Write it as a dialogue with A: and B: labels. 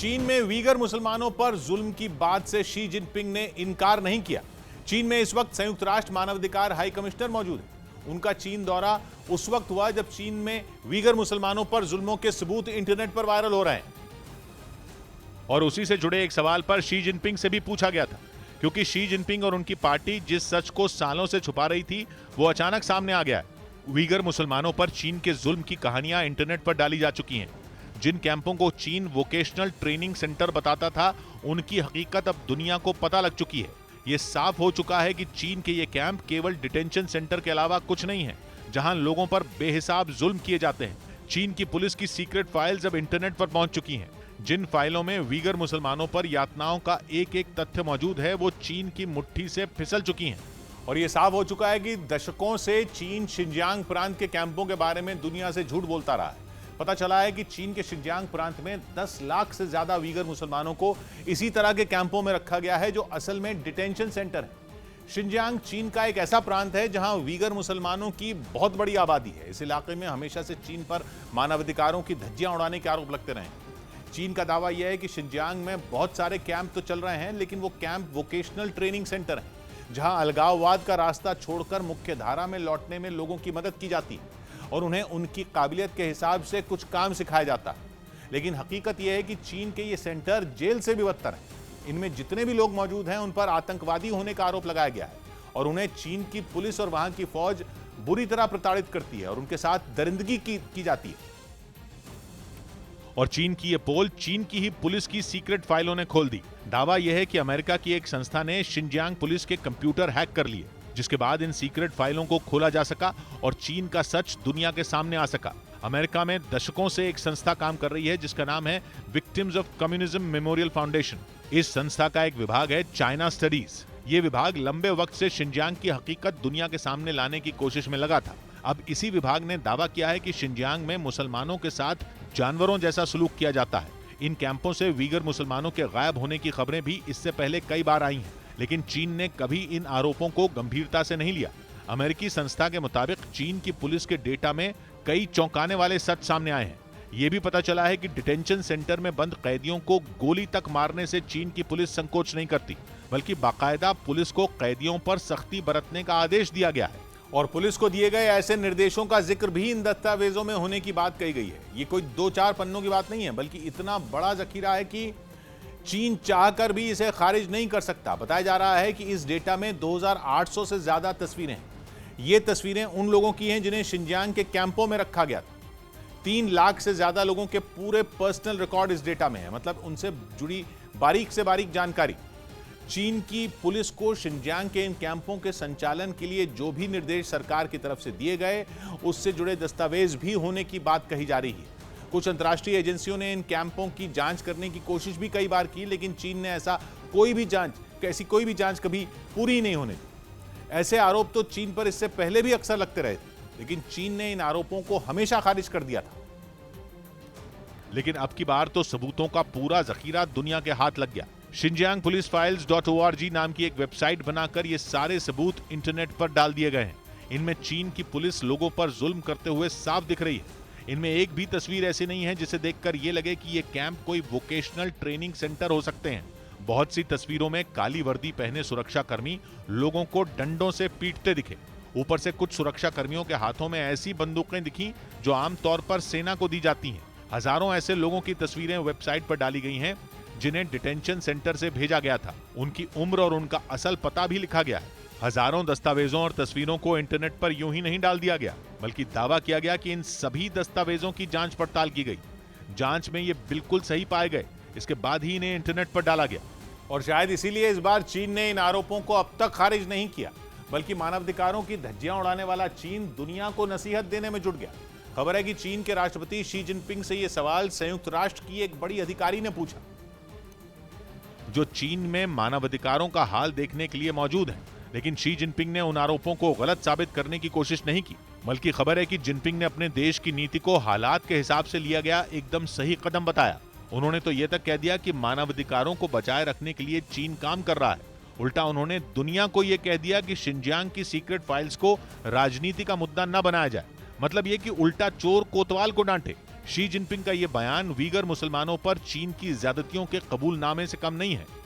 A: चीन में वीगर मुसलमानों पर जुल्म की बात से शी जिनपिंग ने इनकार नहीं किया। चीन में इस वक्त संयुक्त राष्ट्र मानवाधिकार हाई कमिश्नर मौजूद है। उनका चीन दौरा उस वक्त हुआ जब चीन में वीगर मुसलमानों पर जुल्मों के सबूत इंटरनेट पर वायरल हो रहे हैं। और उसी से जुड़े एक सवाल पर शी जिनपिंग से भी पूछा गया था, क्योंकि शी जिनपिंग और उनकी पार्टी जिस सच को सालों से छुपा रही थी वो अचानक सामने आ गया है। वीगर मुसलमानों पर चीन के जुल्म की कहानियां इंटरनेट पर डाली जा चुकी हैं। जिन कैंपों को चीन वोकेशनल ट्रेनिंग सेंटर बताता था, उनकी हकीकत अब दुनिया को पता लग चुकी है। ये साफ हो चुका है कि चीन के ये कैंप केवल डिटेंशन सेंटर के अलावा कुछ नहीं है, जहां लोगों पर बेहिसाब जुल्म किए जाते हैं। चीन की पुलिस की सीक्रेट फाइल्स अब इंटरनेट पर पहुंच चुकी हैं। जिन फाइलों में वीगर मुसलमानों पर यातनाओं का एक एक तथ्य मौजूद है, वो चीन की मुट्ठी से फिसल चुकी हैं। और ये साफ हो चुका है कि दशकों से चीन शिनजियांग प्रांत के कैंपों के बारे में दुनिया से झूठ बोलता रहा है। पता चला है कि चीन के शिनजियांग प्रांत में 10 लाख से ज्यादा वीगर मुसलमानों को इसी तरह के कैंपों में रखा गया है, जो असल में डिटेंशन सेंटर है। शिनजियांग चीन का एक ऐसा प्रांत है जहां वीगर मुसलमानों की बहुत बड़ी आबादी है। इस इलाके में हमेशा से चीन पर मानवाधिकारों की धज्जियां उड़ाने के आरोप लगते रहे। चीन का दावा यह है कि शिनजियांग में बहुत सारे कैंप तो चल रहे हैं, लेकिन वो कैंप वोकेशनल ट्रेनिंग सेंटर हैं, जहां अलगाववाद का रास्ता छोड़कर मुख्य धारा में लौटने में लोगों की मदद की जाती है और उन्हें उनकी काबिलियत के हिसाब से कुछ काम सिखाया जाता है। लेकिन हकीकत यह है कि चीन के ये सेंटर जेल से भी बदतर हैं। इनमें जितने भी लोग मौजूद हैं, उन पर आतंकवादी होने का आरोप लगाया गया है और उन्हें चीन की पुलिस और वहां की फौज बुरी तरह प्रताड़ित करती है और उनके साथ दरिंदगी की जाती है। और चीन की ये पोल चीन की ही पुलिस की सीक्रेट फाइलों ने खोल दी। दावा यह है कि अमेरिका की एक संस्था ने शिनजियांग पुलिस के कंप्यूटर हैक कर लिए, जिसके बाद इन सीक्रेट फाइलों को खोला जा सका और चीन का सच दुनिया के सामने आ सका। अमेरिका में दशकों से एक संस्था काम कर रही है जिसका नाम है victims of communism memorial foundation. इस संस्था का एक विभाग है चाइना स्टडीज। ये विभाग लंबे वक्त से शिनजियांग की हकीकत दुनिया के सामने लाने की कोशिश में लगा था। अब इसी विभाग ने दावा किया है कि शिनजियांग में मुसलमानों के साथ जानवरों जैसा सलूक किया जाता है। इन कैंपों से वीगर मुसलमानों के गायब होने की खबरें भी इससे पहले कई बार आई हैं, लेकिन चीन ने कभी इन आरोपों को गंभीरता से नहीं लिया। अमेरिकी संस्था के मुताबिक चीन की पुलिस के डेटा में कई चौंकाने वाले सच सामने आए हैं। यह भी पता चला है कि डिटेंशन सेंटर में बंद कैदियों को गोली तक मारने से चीन की पुलिस संकोच नहीं करती, बल्कि बाकायदा पुलिस को कैदियों पर सख्ती बरतने का आदेश दिया गया है। और पुलिस को दिए गए ऐसे निर्देशों का जिक्र भी इन दस्तावेजों में होने की बात कही गई है। ये कोई 2-4 पन्नों की बात नहीं है, बल्कि इतना बड़ा जखीरा है कि चीन चाहकर भी इसे खारिज नहीं कर सकता। बताया जा रहा है कि इस डेटा में 2800 से ज्यादा तस्वीरें हैं। ये तस्वीरें उन लोगों की हैं जिन्हें शिनजियांग के कैंपों में रखा गया था। 3 लाख से ज्यादा लोगों के पूरे पर्सनल रिकॉर्ड इस डेटा में है, मतलब उनसे जुड़ी बारीक से बारीक जानकारी। चीन की पुलिस को शिनजियांग के इन कैंपों के संचालन के लिए जो भी निर्देश सरकार की तरफ से दिए गए, उससे जुड़े दस्तावेज भी होने की बात कही जा रही है। कुछ अंतर्राष्ट्रीय एजेंसियों ने इन कैंपों की जांच करने की कोशिश भी कई बार की, लेकिन चीन ने कोई भी जांच कभी पूरी नहीं होने दी। ऐसे आरोप तो चीन पर इससे पहले भी अक्सर लगते रहे थे, लेकिन चीन ने इन आरोपों को हमेशा खारिज कर दिया था। लेकिन अब की बार तो सबूतों का पूरा जखीरा दुनिया के हाथ लग गया। शिनजियांग पुलिस फाइल्स.org नाम की एक वेबसाइट बनाकर ये सारे सबूत इंटरनेट पर डाल दिए गए हैं। इनमें चीन की पुलिस लोगों पर जुल्म करते हुए साफ दिख रही है। इनमें एक भी तस्वीर ऐसी नहीं है जिसे देखकर ये लगे कि ये कैंप कोई वोकेशनल ट्रेनिंग सेंटर हो सकते हैं। बहुत सी तस्वीरों में काली वर्दी पहने सुरक्षा कर्मी लोगों को डंडों से पीटते दिखे। ऊपर से कुछ सुरक्षा कर्मियों के हाथों में ऐसी बंदूकें दिखी जो आमतौर पर सेना को दी जाती हैं। हजारों ऐसे लोगों की तस्वीरें वेबसाइट पर डाली गई हैं जिन्हें डिटेंशन सेंटर से भेजा गया था। उनकी उम्र और उनका असल पता भी लिखा गया है। हजारों दस्तावेजों और तस्वीरों को इंटरनेट पर यूं ही नहीं डाल दिया गया, बल्कि दावा किया गया कि इन सभी दस्तावेजों की जांच पड़ताल की गई। जांच में ये बिल्कुल सही पाए गए, इसके बाद ही इन्हें इंटरनेट पर डाला गया। और शायद इसीलिए इस बार चीन ने इन आरोपों को अब तक खारिज नहीं किया, बल्कि मानवाधिकारों की धज्जियां उड़ाने वाला चीन दुनिया को नसीहत देने में जुट गया। खबर है कि चीन के राष्ट्रपति शी जिनपिंग से यह सवाल संयुक्त राष्ट्र की एक बड़ी अधिकारी ने पूछा, जो चीन में मानवाधिकारों का हाल देखने के लिए मौजूद है। लेकिन शी जिनपिंग ने उन आरोपों को गलत साबित करने की कोशिश नहीं की, बल्कि खबर है कि जिनपिंग ने अपने देश की नीति को हालात के हिसाब से लिया गया एकदम सही कदम बताया। उन्होंने तो यह तक कह दिया कि मानवाधिकारों को बचाए रखने के लिए चीन काम कर रहा है। उल्टा उन्होंने दुनिया को यह कह दिया कि शिनजियांग की सीक्रेट फाइल्स को राजनीति का मुद्दा न बनाया जाए। मतलब यह कि उल्टा चोर कोतवाल को डांटे। शी जिनपिंग का यह बयान वीगर मुसलमानों पर चीन की ज्यादतियों के कबूलनामे से कम नहीं है।